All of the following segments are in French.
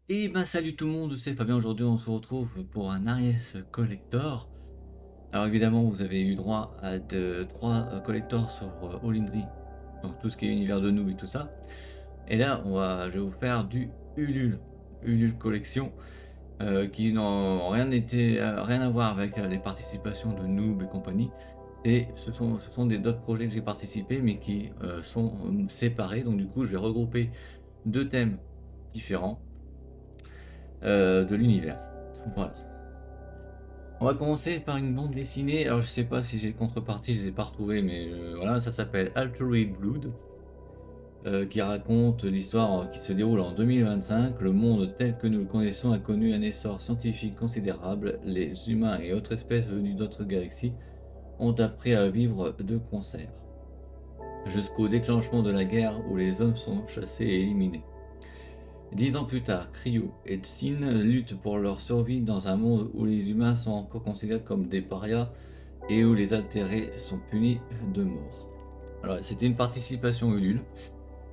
Et ben salut tout le monde, c'est Fabien. Aujourd'hui on se retrouve pour un Aries Collector. Alors évidemment vous avez eu droit à 3 collectors sur All in Three, donc tout ce qui est univers de nous et tout ça. Et là je vais vous faire du Ulule collection, qui n'ont rien à voir avec les participations de Noob et compagnie. Et ce sont d'autres projets que j'ai participé mais qui sont séparés, donc du coup je vais regrouper deux thèmes différents de l'univers. Voilà. On va commencer par une bande dessinée. Alors je sais pas si j'ai contrepartie, je les ai pas retrouvées, mais voilà, ça s'appelle Altered Blood, qui raconte l'histoire qui se déroule en 2025. Le monde tel que nous le connaissons a connu un essor scientifique considérable. Les humains et autres espèces venues d'autres galaxies ont appris à vivre de concert, jusqu'au déclenchement de la guerre où les hommes sont chassés et éliminés. 10 ans plus tard, Cryo et Tsin luttent pour leur survie dans un monde où les humains sont encore considérés comme des parias et où les altérés sont punis de mort. Alors, c'était une participation Ulule.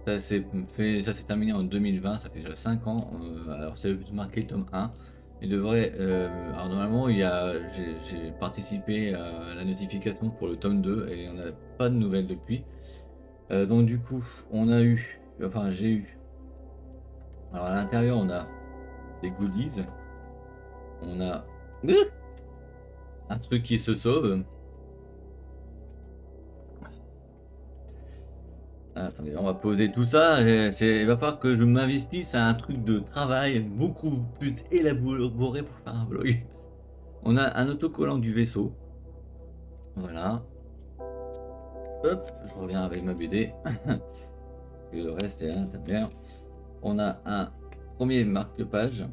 Ça s'est terminé en 2020, ça fait déjà 5 ans. Alors c'est marqué tome 1. Il devrait. Alors normalement, j'ai participé à la notification pour le tome 2 et on n'a pas de nouvelles depuis. Donc du coup, j'ai eu. Alors à l'intérieur, on a des goodies. On a un truc qui se sauve. Ah, attendez, on va poser tout ça. Il va falloir que je m'investisse à un truc de travail beaucoup plus élaboré pour faire un vlog. On a un autocollant du vaisseau. Voilà. Hop, je reviens avec ma BD. Et le reste est à l'intérieur. On a un premier marque-page.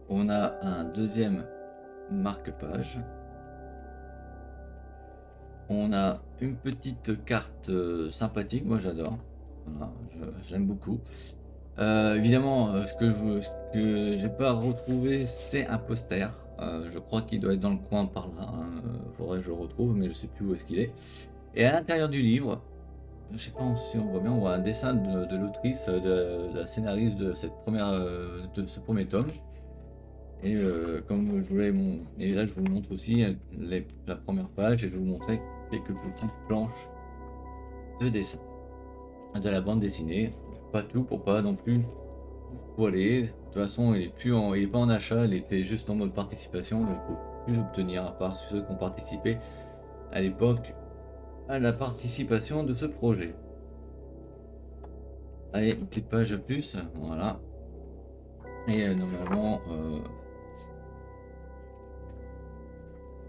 On a un deuxième marque-page. On a une petite carte sympathique, moi j'adore. Voilà, je l'aime beaucoup. Évidemment, ce que j'ai pas retrouvé, c'est un poster. Je crois qu'il doit être dans le coin par là. Faudrait que je le retrouve, mais je sais plus où est-ce qu'il est. Et à l'intérieur du livre, je sais pas si on voit bien, on voit un dessin de l'autrice, de la scénariste de de ce premier tome. Et comme je voulais et là je vous montre aussi la première page et je vais vous montrer quelques petites planches de dessin de la bande dessinée. Pas tout pour pas non plus voiler. De toute façon, il est pas en achat, il était juste en mode participation, donc on peut plus obtenir à part ceux qui ont participé à l'époque à la participation de ce projet. Allez, une petite page de plus, voilà. Et normalement,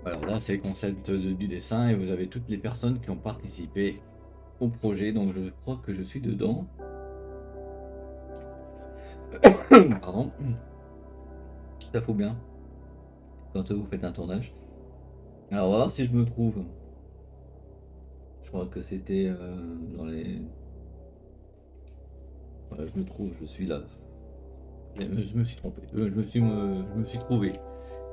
voilà, là c'est le concept du dessin et vous avez toutes les personnes qui ont participé au projet, donc je crois que je suis dedans. Pardon. Ça faut bien quand vous faites un tournage. Alors on va voir si je me trouve. Je crois que c'était dans les... Voilà, je me trouve, je suis là. Je me suis trompé, je me suis trouvé.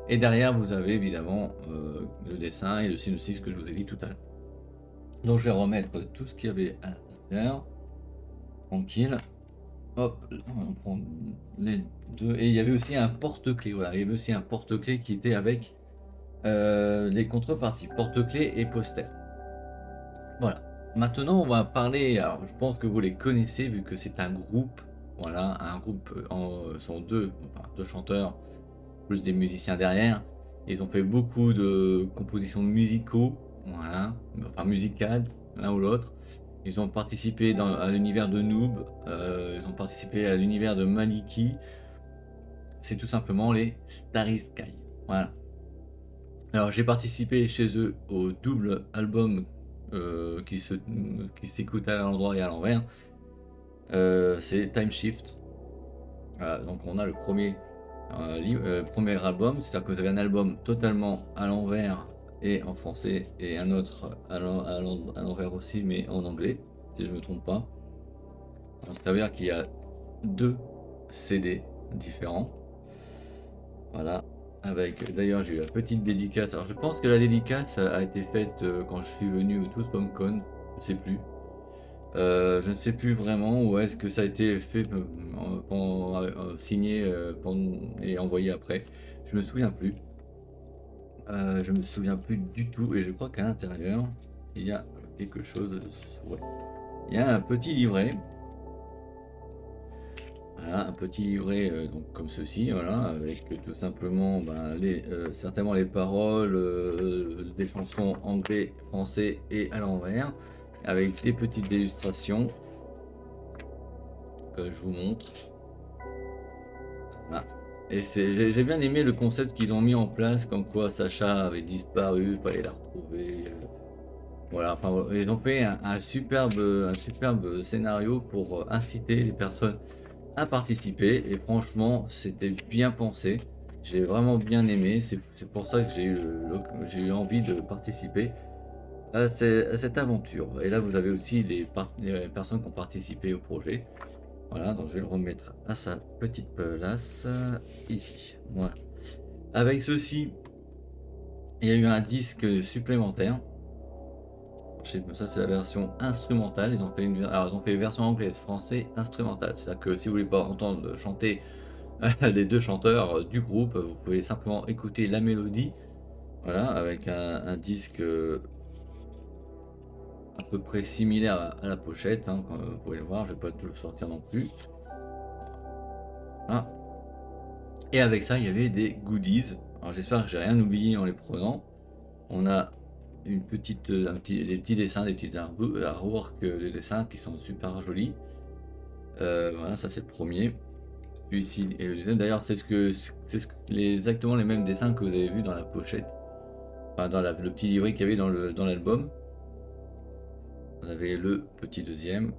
Et derrière vous avez évidemment le dessin et le synopsis que je vous ai dit tout à l'heure. Donc je vais remettre tout ce qu'il y avait à l'intérieur. Tranquille. Hop, on prend les deux. Et il y avait aussi un porte-clés. Voilà, il y avait aussi un porte-clés qui était avec les contreparties, porte-clés et poster. Voilà. Maintenant, on va parler. Alors, je pense que vous les connaissez vu que c'est un groupe. Voilà, un groupe sont deux chanteurs plus des musiciens derrière. Ils ont fait beaucoup de compositions musicaux, voilà, enfin musicales, l'un ou l'autre. Ils ont participé à l'univers de Noob, ils ont participé à l'univers de Maliki. C'est tout simplement les Starry Sky. Voilà. Alors j'ai participé chez eux au double album qui s'écoute à l'endroit et à l'envers. C'est Time Shift. Voilà, donc on a le premier album, c'est-à-dire que vous avez un album totalement à l'envers et en français et un autre à l'envers aussi mais en anglais si je ne me trompe pas. Donc ça veut dire qu'il y a deux CD différents. Voilà. Avec d'ailleurs j'ai eu la petite dédicace. Alors je pense que la dédicace a été faite quand je suis venu au TousPomCon, je sais plus. Je ne sais plus vraiment où est-ce que ça a été fait, signé, et envoyé après. Je me souviens plus. Je me souviens plus du tout et je crois qu'à l'intérieur, il y a quelque chose, ouais. Il y a un petit livret. Voilà, un petit livret, donc comme ceci, voilà, avec tout simplement, ben, certainement les paroles, des chansons anglais, français et à l'envers, avec des petites illustrations que je vous montre. Voilà. Et j'ai bien aimé le concept qu'ils ont mis en place, comme quoi Sacha avait disparu, fallait la retrouver. Voilà, enfin, voilà. Ils ont fait un superbe scénario pour inciter les personnes à participer. Et franchement, c'était bien pensé. J'ai vraiment bien aimé. C'est pour ça que j'ai eu envie de participer à cette aventure. Et là, vous avez aussi les personnes qui ont participé au projet. Voilà, donc je vais le remettre à sa petite place ici. Voilà. Avec ceci, il y a eu un disque supplémentaire. Ça, c'est la version instrumentale. Alors, ils ont fait version anglaise, français, instrumentale. C'est-à-dire que si vous voulez pas entendre chanter les deux chanteurs du groupe, vous pouvez simplement écouter la mélodie. Voilà, avec un disque à peu près similaire à la pochette, hein, comme vous pouvez le voir. Je vais pas tout le sortir non plus. Voilà. Et avec ça, il y avait des goodies. Alors j'espère que j'ai rien oublié en les prenant. On a des petits dessins, des petits artworks de dessins qui sont super jolis. Voilà, ça c'est le premier. Celui-ci et le deuxième. D'ailleurs, exactement les mêmes dessins que vous avez vu dans la pochette. Enfin, dans le petit livret qu'il y avait dans l'album. Vous avez le petit deuxième,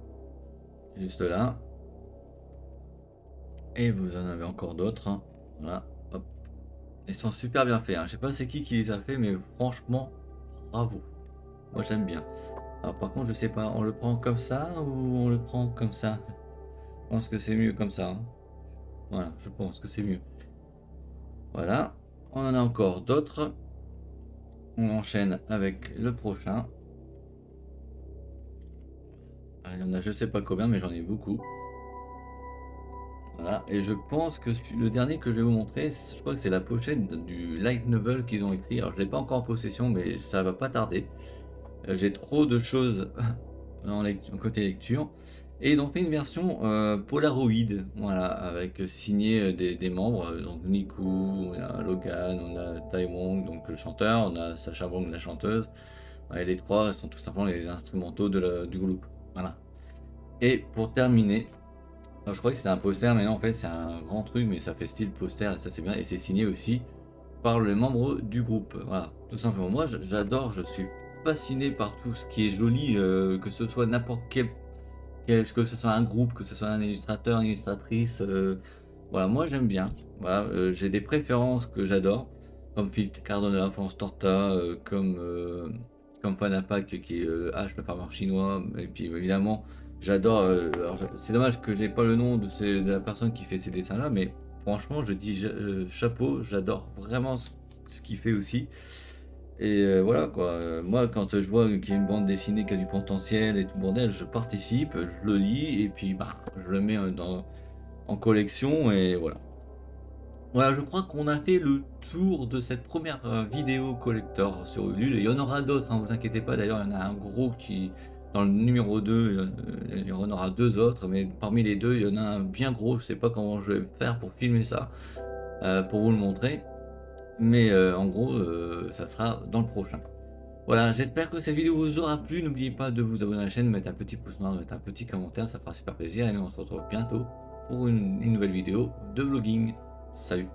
juste là. Et vous en avez encore d'autres, hein. Voilà, hop. Ils sont super bien faits, hein. Je sais pas c'est qui les a fait, mais franchement, bravo. Moi j'aime bien. Alors par contre, je sais pas, on le prend comme ça ou on le prend comme ça? Je pense que c'est mieux comme ça, hein. Voilà, je pense que c'est mieux. Voilà, on en a encore d'autres. On enchaîne avec le prochain. Il y en a je sais pas combien, mais j'en ai beaucoup. Voilà, et je pense que le dernier que je vais vous montrer, je crois que c'est la pochette du light novel qu'ils ont écrit. Alors je l'ai pas encore en possession, mais ça va pas tarder. J'ai trop de choses en côté lecture. Et ils ont fait une version Polaroid, voilà, avec signé des membres. Donc Niku, on a Logan, on a Tai Wong, donc le chanteur, on a Sacha Wong, la chanteuse. Et les trois sont tout simplement les instrumentaux du groupe. Voilà. Et pour terminer, alors, je croyais que c'était un poster, mais non, en fait, c'est un grand truc, mais ça fait style poster, et ça c'est bien, et c'est signé aussi par les membres du groupe. Voilà, tout simplement. Moi, j'adore, je suis fasciné par tout ce qui est joli, que ce soit n'importe que ce soit un groupe, que ce soit un illustrateur, une illustratrice. Voilà, moi j'aime bien. Voilà, j'ai des préférences que j'adore, comme Philippe Cardone de la France Torta, comme Panapac qui est H, le farmer chinois, et puis évidemment. J'adore. C'est dommage que j'ai pas le nom de la personne qui fait ces dessins-là, mais franchement, je dis chapeau. J'adore vraiment ce qu'il fait aussi. Et voilà quoi. Moi, quand je vois qu'il y a une bande dessinée qui a du potentiel et tout bordel, je participe, je le lis et puis bah, je le mets en collection et voilà. Voilà, je crois qu'on a fait le tour de cette première vidéo collector sur Ulule. Il y en aura d'autres, hein, vous inquiétez pas. D'ailleurs, il y en a un gros qui, dans le numéro 2, il y en aura deux autres. Mais parmi les deux, il y en a un bien gros. Je sais pas comment je vais faire pour filmer ça, pour vous le montrer. Mais en gros, ça sera dans le prochain. Voilà, j'espère que cette vidéo vous aura plu. N'oubliez pas de vous abonner à la chaîne, de mettre un petit pouce noir, de mettre un petit commentaire. Ça fera super plaisir. Et nous, on se retrouve bientôt pour une nouvelle vidéo de vlogging. Salut!